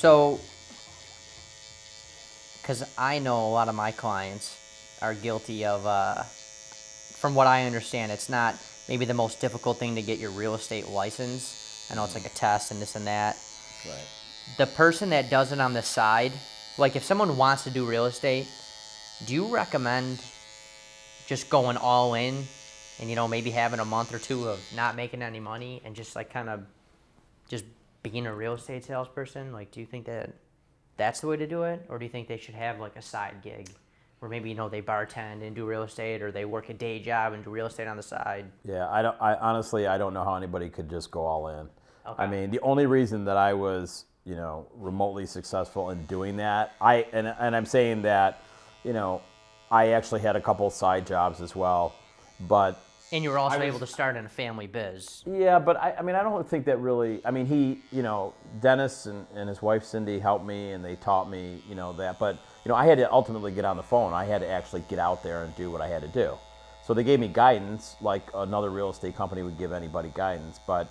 So, because I know a lot of my clients are guilty of, from what I understand, it's not maybe the most difficult thing to get your real estate license. I know it's like a test and this and that. Right. The person that does it on the side, like if someone wants to do real estate, do you recommend just going all in and, maybe having a month or two of not making any money and just like kind of just being a real estate salesperson? Like, do you think that that's the way to do it? Or do you think they should have like a side gig where maybe, they bartend and do real estate, or they work a day job and do real estate on the side? Yeah, I honestly don't know how anybody could just go all in. Okay. I mean, the only reason that I was, remotely successful in doing that, and I'm saying that, I actually had a couple side jobs as well, but And you were also able to start in a family biz. yeah, but I mean, I don't think that really. I mean, Dennis and his wife Cindy helped me, and they taught me, that. But I had to ultimately get on the phone. I had to actually get out there and do what I had to do. So they gave me guidance, like another real estate company would give anybody guidance. But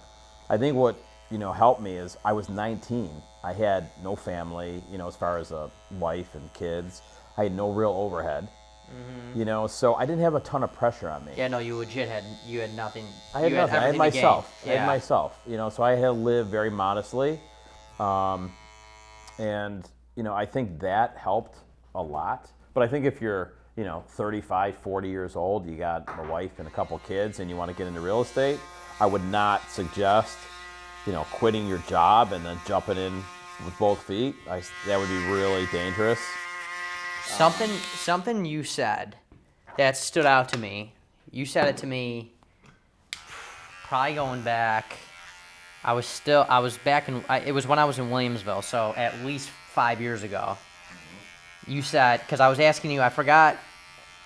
I think what helped me is I was 19. I had no family, as far as a wife and kids. I had no real overhead. Mm-hmm. So I didn't have a ton of pressure on me. Yeah, no, you legit had nothing. I had nothing. I had everything to myself. gain. I had myself. So I had to live very modestly, and I think that helped a lot. But I think if you're 35, 40 years old, you got a wife and a couple kids, and you want to get into real estate, I would not suggest quitting your job and then jumping in with both feet. That would be really dangerous. Something you said that stood out to me. You said it to me probably going back. I was back in, it was when I was in Williamsville, so at least 5 years ago. You said, because I was asking you, I forgot,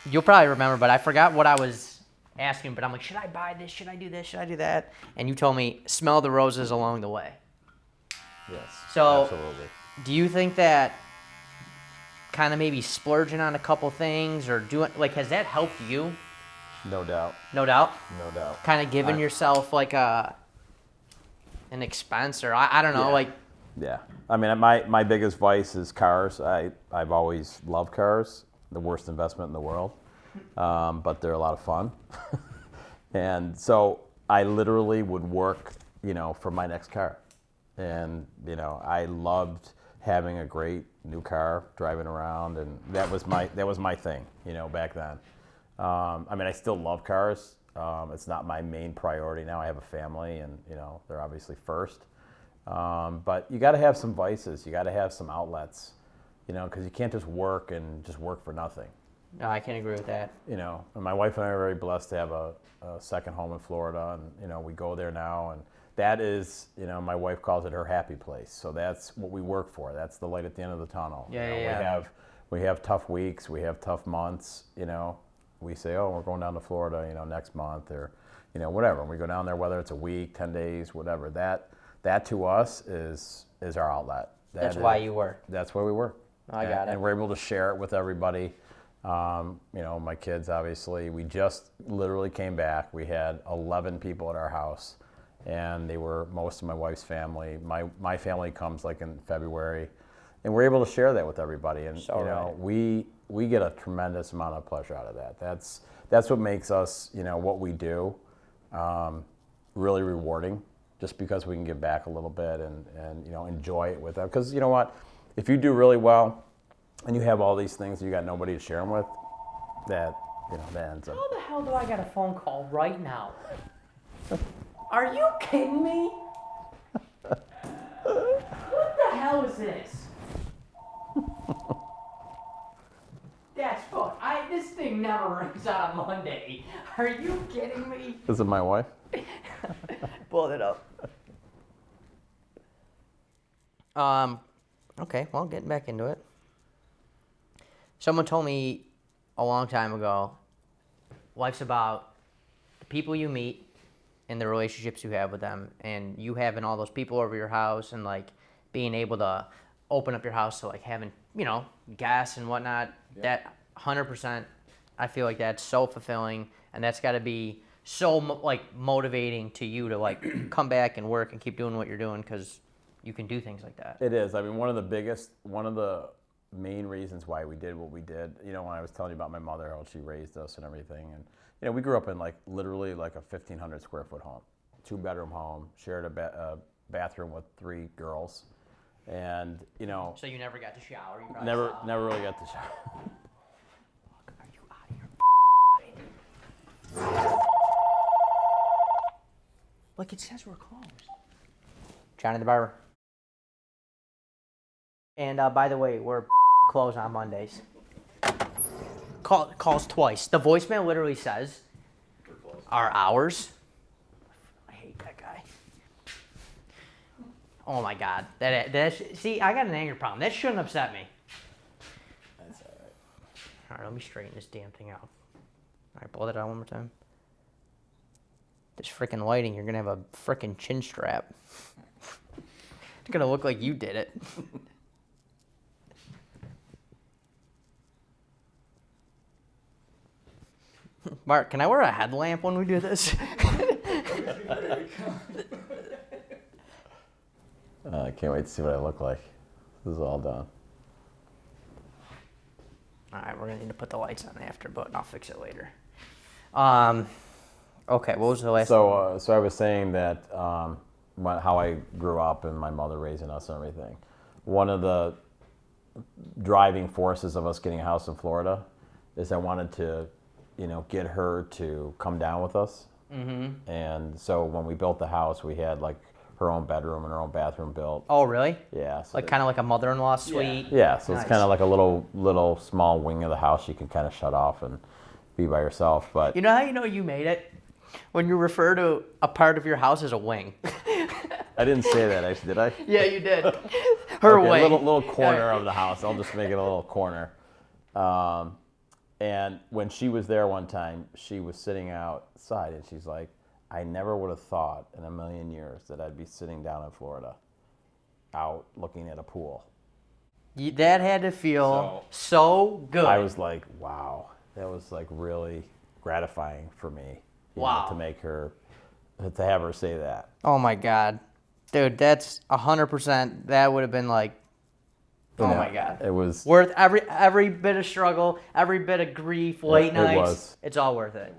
you'll probably remember, but I forgot what I was asking, but I'm like, should I buy this? Should I do this? Should I do that? And you told me, smell the roses along the way. Yes, So, absolutely. do you think that kind of maybe splurging on a couple things or doing, like, has that helped you? No doubt. No doubt? No doubt. Kind of giving yourself like an expense, or I don't know, Yeah. like. Yeah. I mean, my biggest vice is cars. I've always loved cars, the worst investment in the world, but they're a lot of fun. And so I literally would work, for my next car. And, I loved having a great new car, driving around, and that was my thing, back then. I mean, I still love cars. It's not my main priority now. I have a family, and they're obviously first. But you got to have some vices. You got to have some outlets, because you can't just work for nothing. No, I can't agree with that. And my wife and I are very blessed to have a second home in Florida, and we go there now, and that is, my wife calls it her happy place. So that's what we work for. That's the light at the end of the tunnel. Yeah. We have tough weeks. We have tough months. We say, oh, we're going down to Florida, next month, or whatever. And we go down there, whether it's a week, 10 days, whatever. That to us is our outlet. That's why you work. That's why we work. I got it. And we're able to share it with everybody. My kids, obviously, we just literally came back. We had 11 people at our house, and they were most of my wife's family. My family comes like in February, and we're able to share that with everybody. And we get a tremendous amount of pleasure out of that. That's what makes us, what we do, really rewarding. Just because we can give back a little bit and enjoy it with them. Because you know what, if you do really well, and you have all these things, you got nobody to share them with, that ends up. How the hell do I get a phone call right now? Are you kidding me? What the hell is this? That's fuck. This thing never rings on Monday. Are you kidding me? Is it my wife? Pull it up. Okay, well, getting back into it. Someone told me a long time ago, life's about the people you meet and the relationships you have with them, and you having all those people over your house and like being able to open up your house to like having, gas and whatnot. Yeah. That 100%, I feel like that's so fulfilling, and that's got to be so motivating to you to like come back and work and keep doing what you're doing, because you can do things like that. It is. I mean, one of the main reasons why we did what we did, you know, when I was telling you about my mother, how she raised us and everything. And, you know, we grew up in like literally like a 1,500 square foot home, 2-bedroom home, shared a bathroom with 3 girls. And, you know. So you never got to shower? You Never really got to shower. Are you out of your Look, it says we're closed. Johnny the Barber. And by the way, we're closed on Mondays. Calls twice. The voicemail literally says our hours. I hate that guy. Oh my God. See, I got an anger problem. That shouldn't upset me. That's all right. All right, let me straighten this damn thing out. All right, blow that out one more time. This freaking lighting, you're gonna have a freaking chin strap. It's gonna look like you did it. Mark, can I wear a headlamp when we do this? I can't wait to see what I look like. This is all done. All right, we're gonna need to put the lights on after, but I'll fix it later. Okay, what was the last? So I was saying that how I grew up and my mother raising us and everything. One of the driving forces of us getting a house in Florida is I wanted to, you know, get her to come down with us. Mm-hmm. And so when we built the house, we had like her own bedroom and her own bathroom built. Oh, really? Yeah. So Like kind of like a mother-in-law suite. Yeah. So Nice. it's kind of like a little small wing of the house you can kind of shut off and be by yourself. But You know how you know you made it? When you refer to a part of your house as a wing. I didn't say that, actually, did I? Yeah, you did. Her Okay, wing. little corner of the house. I'll just make it a little corner. And when she was there one time, she was sitting outside, and she's like, I never would have thought in a million years that I'd be sitting down in Florida, out looking at a pool. That had to feel so good. I was like, wow, that was like really gratifying for me. You know, to have her say that. Oh my God. Dude, that's 100%. That would have been like, You know, my God. It was Worth every bit of struggle, every bit of grief, late nights. was. It's all worth it.